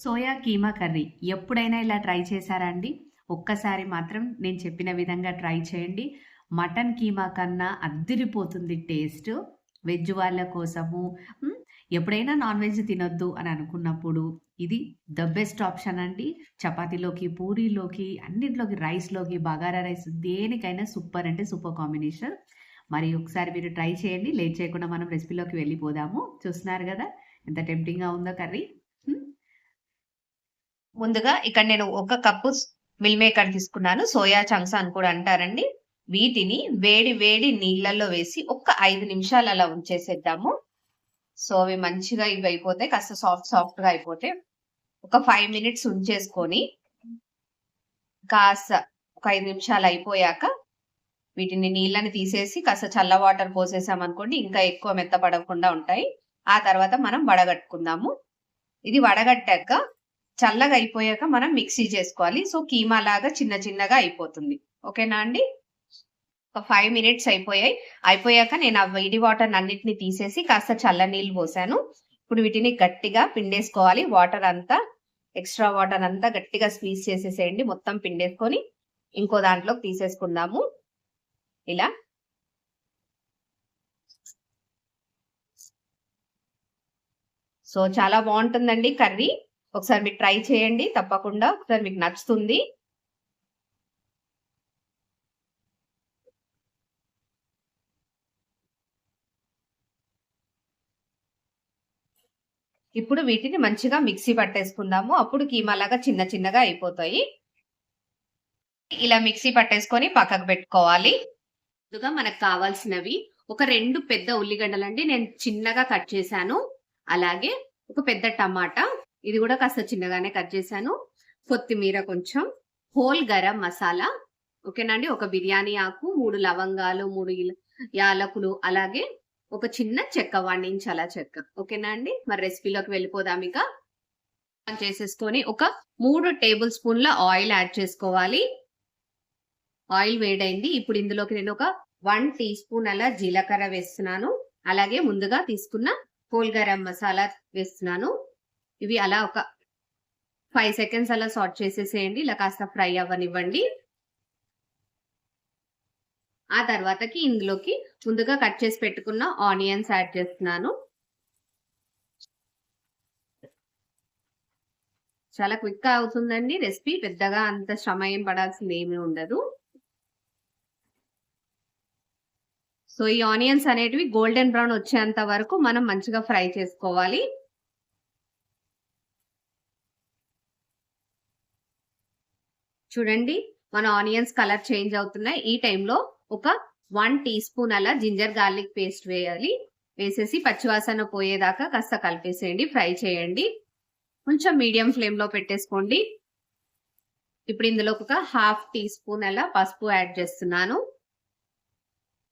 Soya keema curry ఎప్పుడైనా ఇలా try చేశారా అండి? ఒక్కసారి మాత్రం నేను చెప్పిన విధంగా ట్రై చేయండి. మటన్ కీమా కన్నా అద్దిరిపోతుంది టేస్ట్. వెజ్ వాళ్ళ కోసము ఎప్పుడైనా నాన్ వెజ్ తినొద్దు అని అనుకున్నప్పుడు ఇది ద బెస్ట్ ఆప్షన్ అండి. చపాతీలోకి, పూరీలోకి, అన్నిట్లోకి, రైస్‌లోకి, బగారా రైస్ దేనికైనా సూపర్ అంటే సూపర్ కాంబినేషన్. మరి ఒకసారి మీరు ట్రై చేయండి. లేట్ చేయకుండా మనం రెసిపీలోకి వెళ్ళిపోదాము. చూస్తున్నారు గదా! ఎంత టెంప్టింగ్‌గా ఉందో కర్రీ. హ్మ్. ముందుగా ఇక్కడ నేను 1 కప్పు మిల్ మేకర్ తీసుకున్నాను. సోయా చంక్స్ అని కూడా అంటారండి. వీటిని వేడి వేడి నీళ్ళల్లో వేసి ఒక్క 5 నిమిషాలు అలా ఉంచేసేద్దాము. సో అవి మంచిగా ఇవి అయిపోతాయి. కాస్త సాఫ్ట్‌గా అయిపోతే ఒక 5 మినిట్స్ ఉంచేసుకొని కాస్త ఒక 5 నిమిషాలు అయిపోయాక వీటిని నీళ్ళని తీసేసి కాస్త చల్ల వాటర్ పోసేసామనుకోండి ఇంకా ఎక్కువ మెత్తపడకుండా ఉంటాయి. ఆ తర్వాత మనం వడగట్టుకుందాము. ఇది వడగట్టాక చల్లగా అయిపోయాక మనం మిక్సీ చేసుకోవాలి. సో కీమా లాగా చిన్న చిన్నగా అయిపోతుంది. ఓకేనా అండి? ఒక 5 మినిట్స్ అయిపోయాక నేను ఆ వేడి వాటర్ అన్నిటిని తీసేసి కాస్త చల్ల నీళ్ళు పోసాను. ఇప్పుడు వీటిని గట్టిగా పిండేసుకోవాలి. వాటర్ అంతా ఎక్స్ట్రా వాటర్ అంతా గట్టిగా స్క్వీజ్ చేసేసేయండి. మొత్తం పిండేసుకొని ఇంకో దాంట్లోకి తీసేసుకుందాము. ఇలా సో చాలా బాగుంటుందండి కర్రీ. ఒకసారి మీరు ట్రై చేయండి తప్పకుండా. ఒకసారి మీకు నచ్చుతుంది. ఇప్పుడు వీటిని మంచిగా మిక్సీ పట్టేసుకుందాము. అప్పుడు కీమా లాగా చిన్న చిన్నగా అయిపోతాయి. ఇలా మిక్సీ పట్టేసుకొని పక్కకు పెట్టుకోవాలి. ముందుగా మనకు కావాల్సినవి ఒక 2 పెద్ద ఉల్లిగడ్డలండి. నేను చిన్నగా కట్ చేశాను. అలాగే ఒక పెద్ద టమాటా, ఇది కూడా కాస్త చిన్నగానే కట్ చేశాను. కొత్తిమీర కొంచెం, హోల్ గరం మసాలా, ఓకేనండి. ఒక బిర్యానీ ఆకు, 3 లవంగాలు, 3 యాలకులు, అలాగే ఒక చిన్న చెక్క, 1 ఇంచ్ అలా చెక్క. ఓకేనా అండి? మరి రెసిపీలోకి వెళ్ళిపోదాం. ఇక చేసేసుకొని ఒక 3 టేబుల్ స్పూన్ల ఆయిల్ యాడ్ చేసుకోవాలి. ఆయిల్ వేడైంది. ఇప్పుడు ఇందులోకి నేను ఒక 1 టీ స్పూన్ అలా జీలకర్ర వేస్తున్నాను. అలాగే ముందుగా తీసుకున్న హోల్ గరం మసాలా వేస్తున్నాను. ఇవి అలా ఒక 5 సెకండ్స్ అలా సాట్ చేసేసేయండి. ఇలా కాస్త ఫ్రై అవ్వనివ్వండి. ఆ తర్వాతకి ఇందులోకి ముందుగా కట్ చేసి పెట్టుకున్న ఆనియన్స్ యాడ్ చేస్తున్నాను. చాలా క్విక్ గా అవుతుందండి రెసిపీ. పెద్దగా అంత శ్రమ ఏం పడాల్సింది ఏమీ ఉండదు. సో ఈ ఆనియన్స్ అనేటివి గోల్డెన్ బ్రౌన్ వచ్చేంత వరకు మనం మంచిగా ఫ్రై చేసుకోవాలి. చూడండి మన ఆనియన్స్ కలర్ చేంజ్ అవుతున్నాయి. ఈ టైంలో ఒక 1 టీ స్పూన్ అలా జింజర్ గార్లిక్ పేస్ట్ వేయాలి. వేసేసి పచ్చివాసన పోయేదాకా కాస్త కలిపేసేయండి. ఫ్రై చేయండి. కొంచెం మీడియం ఫ్లేమ్ లో పెట్టేసుకోండి. ఇప్పుడు ఇందులో ఒక 1/2 టీ స్పూన్ అలా పసుపు యాడ్ చేస్తున్నాను.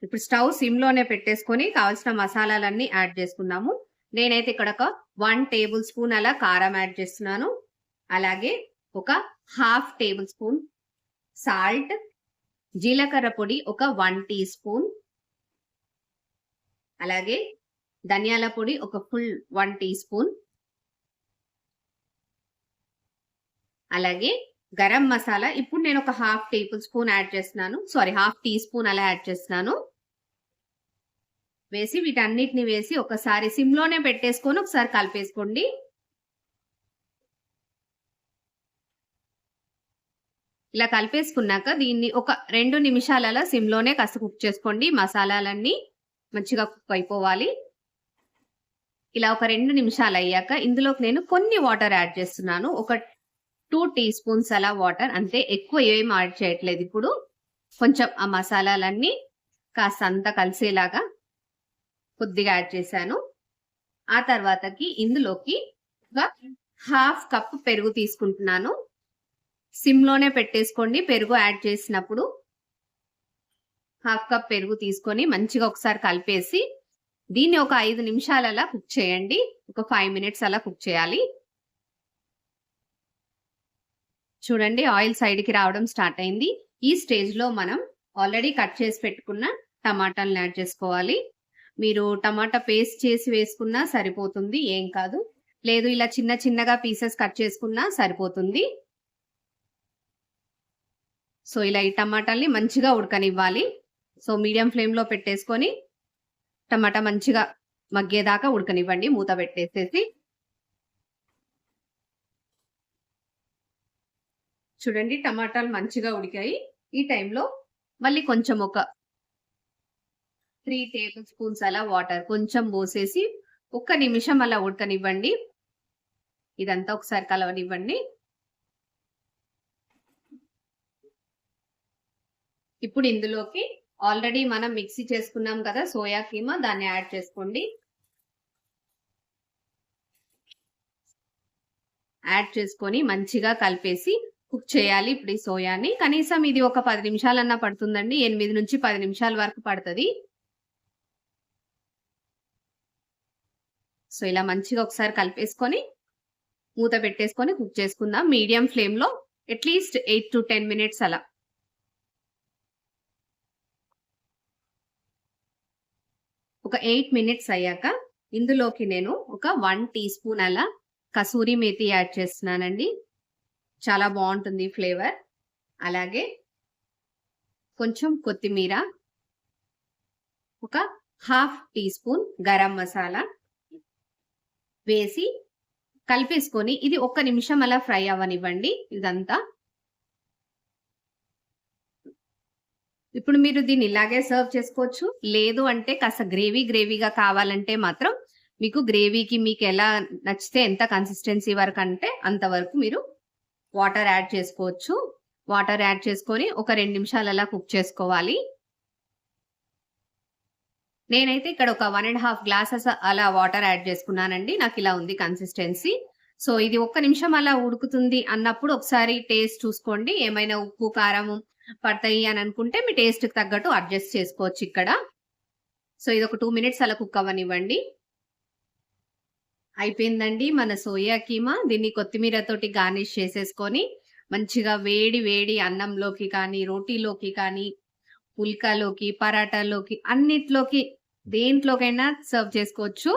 ఇప్పుడు స్టవ్ సిమ్ లోనే పెట్టేసుకొని కావాల్సిన మసాలాలన్నీ యాడ్ చేసుకుందాము. నేనైతే ఇక్కడ ఒక 1 టేబుల్ స్పూన్ అలా కారం యాడ్ చేస్తున్నాను. అలాగే ఒక 1/2 టేబుల్ స్పూన్ సాల్ట్, జీలకర్ర పొడి ఒక 1 టీ స్పూన్, అలాగే ధనియాల పొడి ఒక ఫుల్ 1 టీ స్పూన్, అలాగే గరం మసాలా ఇప్పుడు నేను ఒక 1/2 టేబుల్ స్పూన్ యాడ్ చేస్తున్నాను. సారీ 1/2 టీ స్పూన్ అలా యాడ్ చేస్తున్నాను. వేసి వీటన్నిటిని వేసి ఒకసారి సిమ్ లోనే పెట్టేసుకొని ఒకసారి కలిపేసుకోండి. ఇలా కలిపేసుకున్నాక దీన్ని ఒక 2 నిమిషాలు అలా సిమ్ లోనే కాస్త కుక్ చేసుకోండి. మసాలాలన్నీ మంచిగా కుక్ అయిపోవాలి. ఇలా ఒక 2 నిమిషాలు అయ్యాక ఇందులోకి నేను కొన్ని వాటర్ యాడ్ చేస్తున్నాను. ఒక 2 టీ స్పూన్స్ అలా వాటర్, అంతే. ఎక్కువ ఏం యాడ్ చేయట్లేదు. ఇప్పుడు కొంచెం ఆ మసాలాలన్నీ కాస్త అంతా కలిసేలాగా కొద్దిగా యాడ్ చేశాను. ఆ తర్వాతకి ఇందులోకి ఒక 1/2 కప్ పెరుగు తీసుకుంటున్నాను. సిమ్ లోనే పెట్టేసుకోండి. పెరుగు యాడ్ చేసినప్పుడు 1/2 కప్ పెరుగు తీసుకొని మంచిగా ఒకసారి కలిపేసి దీన్ని ఒక 5 నిమిషాలు అలా కుక్ చేయండి. ఒక 5 మినిట్స్ అలా కుక్ చేయాలి. చూడండి ఆయిల్ సైడ్ కి రావడం స్టార్ట్ అయింది. ఈ స్టేజ్ లో మనం ఆల్రెడీ కట్ చేసి పెట్టుకున్న టమాటాలను యాడ్ చేసుకోవాలి. మీరు టమాటా పేస్ట్ చేసి వేసుకున్నా సరిపోతుంది, ఏం కాదు. లేదు ఇలా చిన్న చిన్నగా పీసెస్ కట్ చేసుకున్నా సరిపోతుంది. సో ఇలా ఈ టమాటాల్ని మంచిగా ఉడకనివ్వాలి. సో మీడియం ఫ్లేమ్లో పెట్టేసుకొని టమాటా మంచిగా మగ్గేదాకా ఉడకనివ్వండి మూత పెట్టేసేసి. చూడండి టమాటాలు మంచిగా ఉడికాయి. ఈ టైంలో మళ్ళీ కొంచెం ఒక 3 టేబుల్ స్పూన్స్ అలా వాటర్ కొంచెం పోసేసి 1 నిమిషం అలా ఉడకనివ్వండి. ఇదంతా ఒకసారి కలవనివ్వండి. ఇప్పుడు ఇందులోకి ఆల్రెడీ మనం మిక్సీ చేసుకున్నాం కదా సోయా కీమా, దాన్ని యాడ్ చేసుకోండి. యాడ్ చేసుకొని మంచిగా కలిపేసి కుక్ చేయాలి. ఇప్పుడు ఈ సోయాని కనీసం ఇది ఒక 10 నిమిషాలన్నా పడుతుందండి. 8 నుంచి 10 నిమిషాల వరకు పడుతుంది. సో ఇలా మంచిగా ఒకసారి కలిపేసుకొని మూత పెట్టేసుకొని కుక్ చేసుకుందాం మీడియం ఫ్లేమ్ లో అట్లీస్ట్ 8 to 10 మినిట్స్ అలా. ఒక 8 మినిట్స్ అయ్యాక ఇందులోకి నేను ఒక 1 టీ స్పూన్ అలా కసూరి మేతి యాడ్ చేస్తున్నానండి. చాలా బాగుంటుంది ఫ్లేవర్. అలాగే కొంచెం కొత్తిమీర, ఒక 1/2 టీ స్పూన్ గరం మసాలా వేసి కలిపేసుకొని ఇది 1 నిమిషం అలా ఫ్రై అవ్వనివ్వండి ఇదంతా. ఇప్పుడు మీరు దీన్ని ఇలాగే సర్వ్ చేసుకోవచ్చు. లేదు అంటే కాస్త గ్రేవీగా కావాలంటే మాత్రం మీకు గ్రేవీకి మీకు ఎలా నచ్చితే ఎంత కన్సిస్టెన్సీ వరకు అంటే అంతవరకు మీరు వాటర్ యాడ్ చేసుకోవచ్చు. వాటర్ యాడ్ చేసుకొని ఒక 2 నిమిషాలు అలా కుక్ చేసుకోవాలి. నేనైతే ఇక్కడ ఒక 1.5 గ్లాసెస్ అలా వాటర్ యాడ్ చేసుకున్నానండి. నాకు ఇలా ఉంది కన్సిస్టెన్సీ. సో ఇది 1 నిమిషం అలా ఉడుకుతుంది అన్నప్పుడు ఒకసారి టేస్ట్ చూసుకోండి. ఏమైనా ఉప్పు కారం పడతాయి అని అనుకుంటే మీ టేస్ట్ కి తగ్గట్టు అడ్జస్ట్ చేసుకోవచ్చు ఇక్కడ. సో ఇది ఒక 2 మినిట్స్ అలా కుక్ అవ్వనివ్వండి. అయిపోయిందండి మన సోయా కీమా. దీన్ని కొత్తిమీరతోటి గార్నిష్ చేసేసుకొని మంచిగా వేడి వేడి అన్నంలోకి కానీ, రోటీలోకి కానీ, పుల్కాలోకి, పరాటాలోకి అన్నిట్లోకి దేంట్లోకైనా సర్వ్ చేసుకోవచ్చు.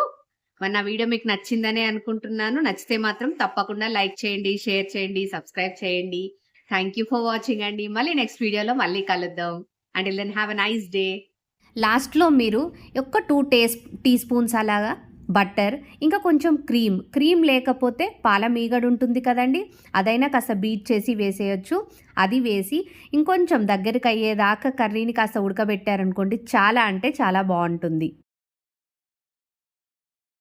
మరి నా వీడియో మీకు నచ్చిందనే అనుకుంటున్నాను. నచ్చితే మాత్రం తప్పకుండా లైక్ చేయండి, షేర్ చేయండి, సబ్స్క్రైబ్ చేయండి. థ్యాంక్ యూ ఫర్ వాచింగ్ అండి. మళ్ళీ నెక్స్ట్ వీడియోలో మళ్ళీ కలుద్దాం. Until then have a nice day. లాస్ట్లో మీరు ఒక 2 టీ స్పూన్స్ అలాగా బటర్, ఇంకా కొంచెం క్రీమ్ లేకపోతే పాల మీగడ ఉంటుంది కదండి, అదైనా కాస్త బీట్ చేసి వేసేయచ్చు. అది వేసి ఇంకొంచెం దగ్గరికి అయ్యేదాకా కర్రీని కాస్త ఉడకబెట్టారనుకోండి, చాలా అంటే చాలా బాగుంటుంది.